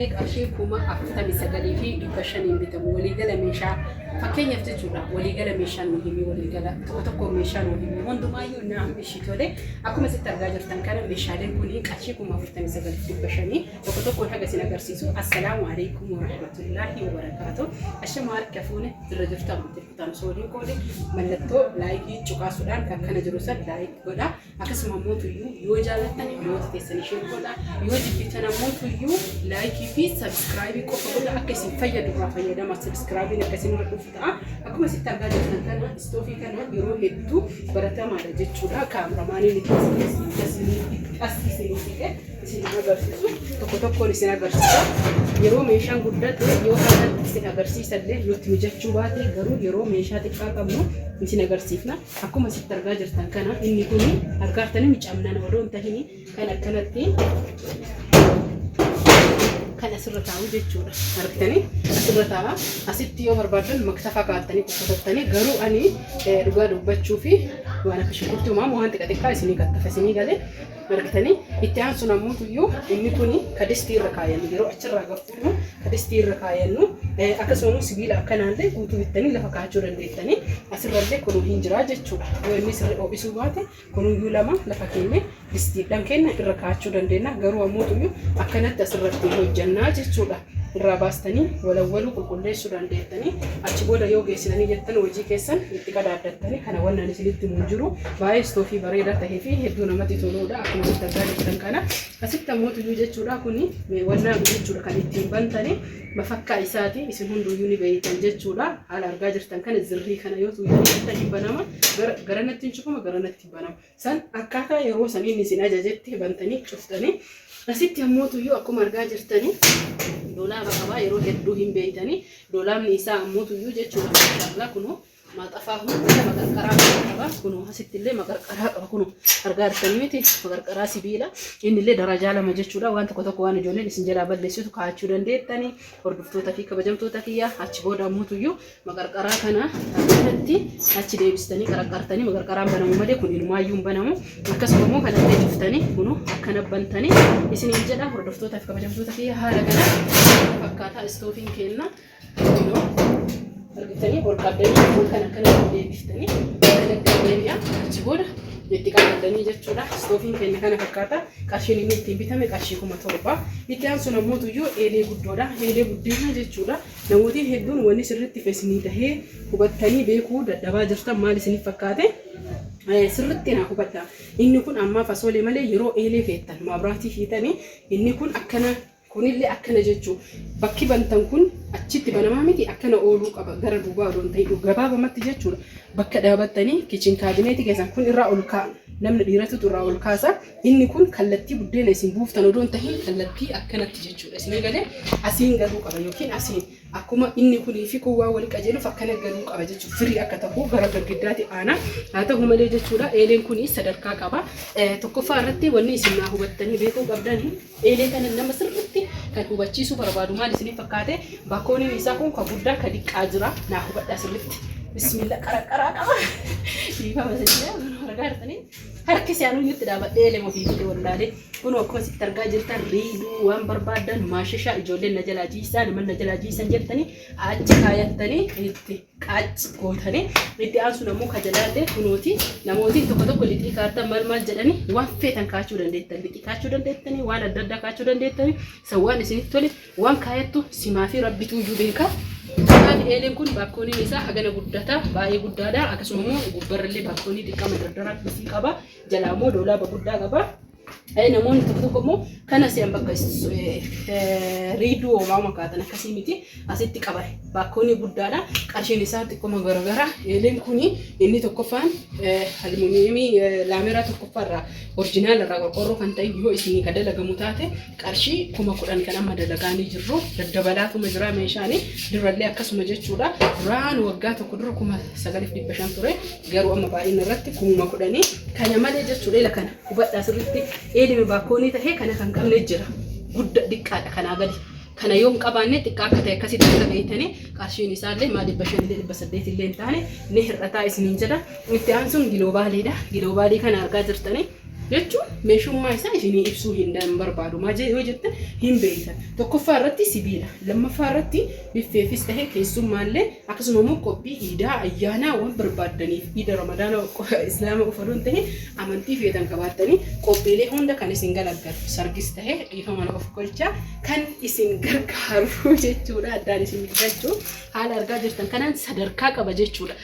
Qarshii kuma afurtamii sagalii fi dhibba shaniin bitamu waliigala meeshaa fakkeenyaaf jechuudha waliigala meeshaan muhiimii waliigala tokko meeshaan muhiimii hundumaayyuu naam ishii tole akkuma sitti argaa jirtan kana meeshaaleen kun qarshii kuma afurtamii sagalii fi dhibba shanii tokko haga sin agarsiisu. Assalaamu alaykum wa rahmatullahi wa barakaatuh. Ashama harka fuune irra jirtan murteeffataan sooliin qoode mallattoo laayikii cuqaasuudhaan kan kana jiru san laayik godha. Akkasuma mootuyyuu yoo jaallattan yoo teessanii shee godha yoo jibbitan mootuyyuu laayikii في سبسكرايب كوفا كلها أكسين فيا دورا فيا دام سبسكرايب أكسين ردوفتا أكو مسيت ترجع جتنا كنا استوفي كنا يروح يدو برتا ما رجت شولا كاميرا ماني نتكسين كده سينا غرسيسو تكو نسينا غرسيسو يروح ميشان قدرت يو هذا سينا غرسيس اللي يتوجه شوباتي غرو يروح ميشات كاكمو نسينا غرسيفنا أكو مسيت ترجع جتنا كنا إني كوني أركارتني مش أمنا نورون تهني كانت كان أسرتها وجدتشورا عرفتني أسرتها أسيت يوم أربعين مكتفى قاتني كفتني قالوا أني رجال بتشوفي وأنا كشكرت ماما وأنت كتكا سني كتفسني قال عرفتني إتيان سنموت يو إني كوني كدستير ركاينو يروح أشرب قفتنو كدستير ركاينو أكسرمو سبيل أكنالي كنتو بتني لفكاجور الليتني أسرلي كونو هنجرا جدتشورا وإني سر أو بسوباتي كونو يولما لفكيني دستير لكن الركاجور اللينا قالوا أموت يو أكنت أسرتي هو jechuudha irraa baastanii walawwalu qulqulleessuudhaan deettanii achi booda yoo geessinanii jettan hojii keessan itti qadaaddattanii kana wannaan isinitti munjiru baay'ee istoofii bareedaa tahee fi hedduu namatti toluudha akkuma itti argaa jirtan kana asitti ammoo jechuudha kuni wannaan jechuudha kan ittiin bantanii mafakkaa isaati isin hunduyyuu ni beeytan jechuudha haala argaa jirtan kana zirrii kana yoo tuuyyuu banama garanatti hin cufama garanatti banama san akkaataa yeroo saniin isin ajajetti bantanii cuftanii asitti ammoo tuyyuu akkuma argaa jirtanii doolaa bakka yeroo hedduu hin beeytanii doolaamni isaa ammoo tuyyuu jechuudha maashaallah kunoo maaxafaa hunda maqarqaraa qaba kunoo asitti illee maqarqaraa qaba kunoo argaa jirtanii miti maqarqaraa sibiila inni illee darajaa lama jechuudha waan tokko waan ijoolleen isin jalaa balleessitu kaa'achuu dandeettanii hordoftoota fi kabajamtoota kiyya achi booda ammoo tuyyuu maqarqaraa kana irratti achi deebistanii qarqartanii maqarqaraan banamu malee kun ilmaayyuu banamu akkasuma immoo kana illee cuftanii kunoo akkana bantanii isin jedha hordoftoota fi kabajamtoota kiyya haala kana fakkaataa istoofiin kenna kunoo argitanii ol qabdanii kan akkana deebiftanii kana deebi'a achi booda itti qabatanii jechuudha istoofiin kenna kana fakkaata qarshiin inni ittiin bitame qarshii 7,000 itti aansuun ammoo tuyyuu eelee guddoodha eelee guddina jechuudha namoonni hedduun wanni sirriitti feesnii tahee hubattanii beekuu dadhabaa jirtan maal isiniif fakkaate sirriitti na hubadha inni kun amma fasoolee malee yeroo eelee feettan maabraatii hiitanii inni kun akkana kunillee akkana jechuu bakki bantan kun achitti banamaa miti akkana ooluu qaba gara duubaa odoon ta'e gabaabamatti jechuudha bakka dhaabattanii kitchen kaabineetii keessan kun irraa ol kaa'a namni dhiiratu irraa ol kaasa inni kun kallattii buddeena isin buuftan odoon ta'e kallattii akkanatti jechuudha isin galee asiin galuu qaba yookiin asiin akkuma inni kunii fi kun waa wal qajeeluuf akkana galuu qaba jechuudha firii akka ta'u gara gargiddaatti aanaa haa ta'u malee jechuudha eeleen kun sadarkaa qaba tokkoffaa irratti wanni isin naa hubattanii beekuu qabdanii eelee kana nama sirriitti kan hubachiisuu barbaadu maal isiniif fakkaate bakkooniin isaa kun ka guddaa ka diqqaa jira naa hubadhaa sirriitti bismillah qaraqaraa qaba dhiifa masajjaa argaa jirtanii harki isaanii itti dhaabadhee eelee ofii fide wallaalee kun akkuma sitti argaa jirtan riiduu waan barbaadan maashishaa ijoolleen na jalaa jiisaa naman na jalaa jiisan jettanii achi kaayattanii itti qaaci gootanii itti aansuun ammoo ka jalaallee kunooti namooti tokko lixii kaartan maal jedhanii waan feetan kaachuu dandeettan lixii kaachuu dandeettanii waan adda addaa kaachuu dandeettanii sawwaan isinitti tole waan kaayattu simaa fi rabbituu iyyuu beeka. Eeleen kun bakkooniin isaa hagana guddata baay'ee guddaadha akkasuma immoo gubbarrallee bakkoonii xiqqaa dardaraa bisii qaba jalaa immoo doolaaba guddaa qaba namoonni tokko immoo kana se'an bakka riiduu uumamaa makaatan akkasii miti asitti qaba bakkoonii guddaadha qarshiin isaa xiqquma garagara eeleen kun inni tokkoffaan almuuniyeemii laameeraa tokkoffaarraa orjinaal irraa qorqorroo kan ta'e yoo isin ka dalagamu taate qarshii 10,000 kan amma dalagaanii jirru daddabalaatuma jira meeshaanii dirrallee akkasuma jechuudha duraan waggaa tokko dura 9,500 ture garuu amma baay'ina irratti 10,000 kana malee jechuudha ila kana hubadhaa sirriitti eelime bakkoonii tahee kana kan qabne jira guddaa diqqaadha kanaa gadi kana yoom qabaanne xiqqaa akka ta'e akkasitti akka beeytanii qarshiin isaallee maal 500 illee hin taane ni hir'ataa isiniin jedha itti aansuun giloobaaliidha giloobaalii kana argaa jirtanii jechuun meeshummaa isaa isinii ibsuu hin barbaadu. Maal yoo jettan hin beektan. Tokkoffaa irratti sibiila, lammaffaa irratti biffeefis ta'ee keessummaallee akkasuma immoo qophii iidaa ayyaanaa waan barbaadaniif iida ramadaana islaama ufaduun ta'ee amantii feetan qabaattanii qophiilee hunda kan isin gargaaru sargis ta'ee dhiifama of kolchaa kan isin gargaaru jechuudha. Addaan isin midhachuu haala argaa jirtan kanaan sadarkaa qaba jechuudha.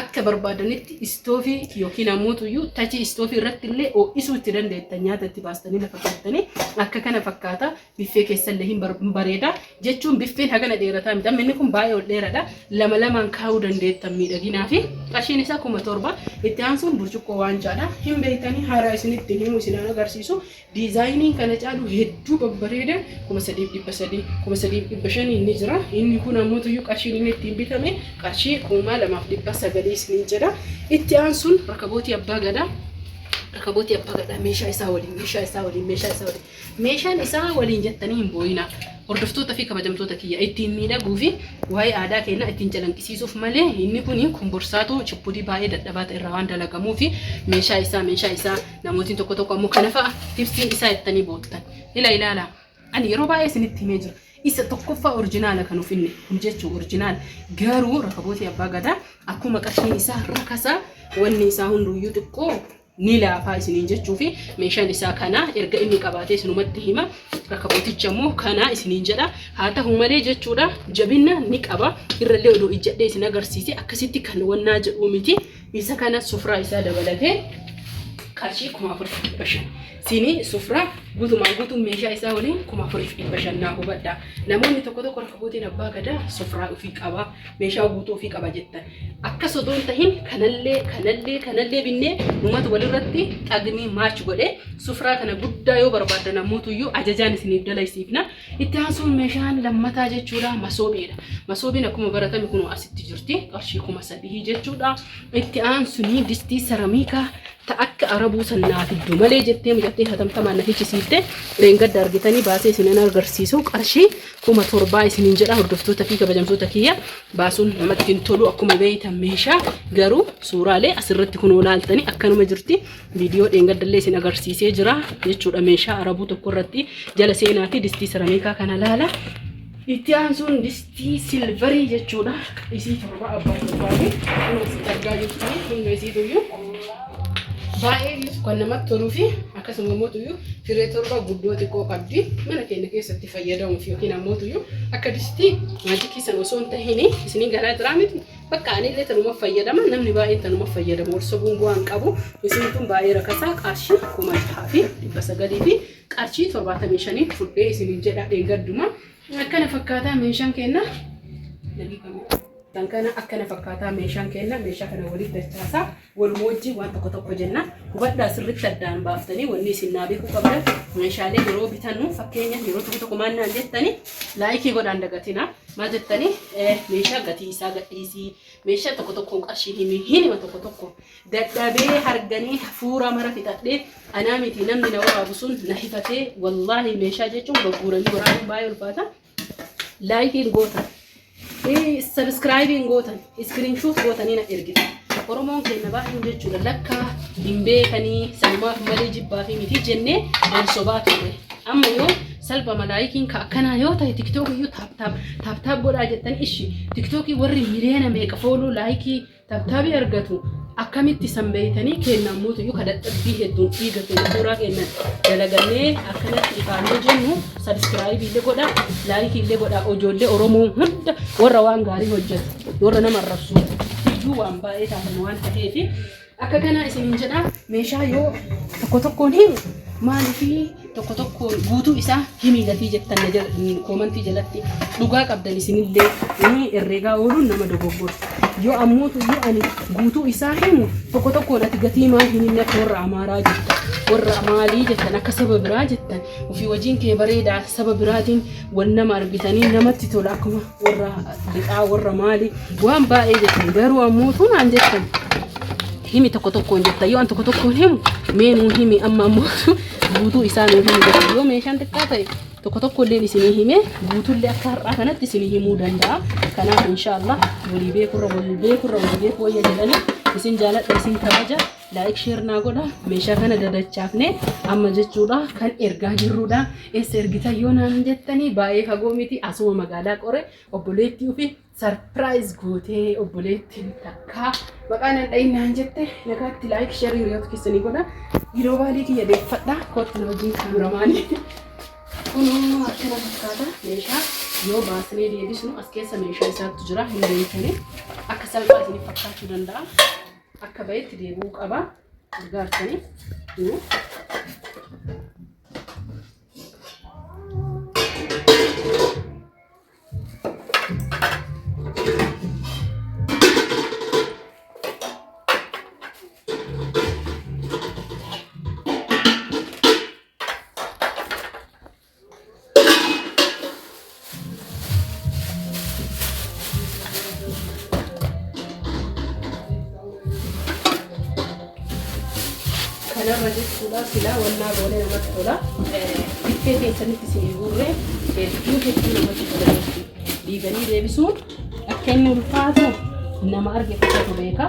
Akka barbaadanitti istoofii yookiin ammoo tachi istoofii irratti illee ho'isuu itti dandeettan nyaata itti baastanii lafa keessanii akka kana fakkaata. Biffee keessallee hin bareeda jechuun biffeen hagana dheerataa miti. Inni kun baay'ee ol dheeraadha. Lama lamaan kaa'uu dandeettan miidhaginaa fi qarshiin isaa 7,000. Itti aansuun burcuqqoo waancaadha. Hin beektanii haaraa isinitti himu isinaan agarsiisu. Diizaayiniin kana caalu hedduu babbareeda 3,300 3,500 inni jira. Inni kun ammoo qarshiin inni ittiin bitame qarshii 2,200 isiniin jedha. Itti aansuun rakabootii abbaa gadaa. Rakabootii abbaa gadaa meeshaa isaa waliin meeshaan isaa waliin jettanii hin boo'ina. Hordoftoota fi kabajamtoota kiyya ittiin miidhaguu fi waa'ee aadaa keenya ittiin calaqqisiisuuf malee inni kun borsaatu chippudii baay'ee dadhabaa ta'e irraa waan dalagamuu fi meeshaa isaa namootni tokko ammoo kana fa'a tibsiin isaa jettanii boottan. Ilaala. Ani yeroo baay'ee isinitti himee jira. Isa tokkoffaa orjinaala kan ufinne kun jechuun orjinaala garuu rakabootii abbaa gadaa akkuma qarshiin isaa rakasaa wanni isaa hunduyyuu xiqqoo ni laafaa isiniin jechuu fi meeshaan isaa kana erga inni qabaatee isinumatti hima. Rakabooticha immoo kana isiniin jedha. Haa ta'u malee jechuudha jabina ni qaba. Irrallee odoo ijjadhee isin agarsiise akkasitti kan wannaa jedhu miti. Isa kana sufraa isaa dabalatee qarshii 4,500. Sini sufraa guutumaan meeshaa isaa waliin 4,500 naa hubadha. Namoonni tokko rakabootiin abbaa gadaa sufraa ofii qaba, meeshaa guutuu ofii qaba jettan. Akkas odoo hin tahin kanallee binnee uummata walirratti xagnii maachi godhee sufraa kana guddaa yoo barbaadan ammoo ajajaan isiniif dalaysiifna. Itti aansuun meeshaan lammataa jechuudha masoobiidha. Masoobiin akkuma baratame kun asitti jirti qarshii 3,000 jechuudha. Itti aansuun distii seramiikaa akka arabuu sannaa fiddu malee jettee mijattee hatamtamaan nafichi siifte reengadda argitanii baasee isinin agarsiisu qarshii 7,000 isiniin jedha. Hordoftoota fi kabajamtoota kiyya baasuun namatti hin tolu akkuma beeytan meeshaa garuu suuraalee asirratti kun olaaltanii akkanuma jirti. Viidiyoo reengaddallee isin agarsiisee jira jechuudha. Meeshaa arabuu tokko irratti jala seenaa fi distii seramiikaa kana laala. Itti aansuun distii silvarii jechuudha. Isii torba abbaa torbaafi kun argaa jirtanii kun isiituyyuu baay'ee kan namatti toluu fi akkasuma immoo firee torba guddoo xiqqoo qabdi mana keenya keessatti fayyadamuuf yookiin ammoo akka distii maajikii san osoo hin tahin isinii garaa jiraa miti. Bakka anillee tanuma fayyadama namni baay'een tanuma fayyadamu. Warsobuun bu'aan qabu. Isin kun baay'ee rakasaa qarshii 6,900 fi qarshii 75 fudhee isiniin jedha dheengadduma. Akkana fakkaataa meeshaan keenya kana akkana fakkaataa meeshaan keenya meeshaa kana walitti dachaasaa walumaa wajjin waan tokko jenna. Hubadhaa sirriitti addaan baaftanii wanni isin naa beekuu qabdan meeshaalee yeroo bitannu fakkeenya yeroo tokko maannaan jettanii laayikii godhaan dagatina. Maal jettanii meeshaa gatii isaa gadhiisii meeshaa tokko qarshii hima tokko dadhabee harganii hafuura mara fixadhee anaa miti namni na waraabu sun na hifatee wallaahi meeshaa jechuun gurguranii waraabuun baay'ee ulfaata. Laayikiin gootan subscribing gootan screenshot gootanii na ergitu. Oromoon keenya baay'ee jechuudha lakka hin beekanii sanumaaf malee jibbaa fi miti jennee sobaa ture. Amma yoo salba malaayikiin ka akkanaa yoo ta'e tiktookii iyyuu taaptaap godhaa jettan ishi tiktookii warri miliyoona meeqa fooluu laayikii taaptaabii argatu akkamitti sanbeeytanii kennaan mootu iyyuu kadhadhabbii hedduun dhiigatu suuraa kennan dalagannee akkanatti ifaanee jennu subscribe illee godhaa laayikii illee godhaa. Ijoollee Oromoo hunda warra waan gaarii hojjetu warra nama arrabsu iyyuu waan baay'ee taasifamu waan ta'eef akka kanaa isiniin jedha. Meeshaa yoo tokkoon himu maaliif tokko guutuu isaa himiidhatii jettan koomantii jalatti dhugaa qabdan isinillee ni herreegaa ooluun nama dogoggorsa. Yoo ammoo ani guutuu isaa himu tokko ati gatii maal himinna warra Amaaraa jettan warra maalii jettan akka saba biraa jettan ofii wajjin kee bareedaa saba biraatiin wan nama argitanii namatti tola akkuma warra liqaa warra maalii waan baay'ee jettan garuu ammoo tunaan jettan himi tokkoon jettan yoo an tokkoon himu meenuu himi amma ammoo guutuu isaa nuuf himi yoo meeshaan xiqqaa ta'e tokko illee isinii hime guutuullee akka har'aa kanatti isinii himuu danda'a. Kanaaf inshallah walii beekurra wayya jedhanii isin jaaladha isin kabaja Like share naa godha. Meeshaa kana dadachaafne amma jechuudha kan ergaa jirrudha. Eessa ergita yoo naan jettanii baay'ee fagoo miti asuma magaalaa Qoree obboleettii ofii surprise gootee obboleettiin takka maqaan dhaynaan jette nagaatti like share hiriyoota keessanii godha. Yeroo baay'ee kiyya deeffadha kootti na wajjin kaameraamaanii. Kunoo akkana fakkaata meeshaa yoo baasnee deebisnu as keessa meeshaa isaatu jira hin beekne akka salphaa isin fakkaachuu danda'a. Akka bayetti deebi'uu qaba. Gargaartanii. Kana jechuudha sila wannaa boonee namatti tola. Biffee keessanitti isin guurree hedduu namatti tola. Diiganii deebisuun akka inni ulfaatu nama argisiisatu beeka.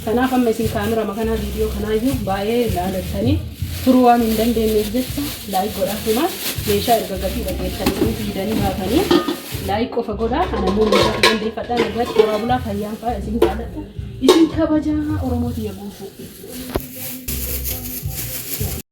Kanaaf amma isin kaamera makanaa viidiyoo kanaayyuu baay'ee ilaalattanii turuu waan hin dandeenyeef jecha laayik godhaa. Meeshaa erga gatii dhageessanii fiidanii baatanii laayik qofa godhaa. Kana immoo meeshaa dandeeffadhaa nagatti toora bulaa fayyaan fa'aa isin jaalladha. Isin kabajaa Oromooti yaguufu.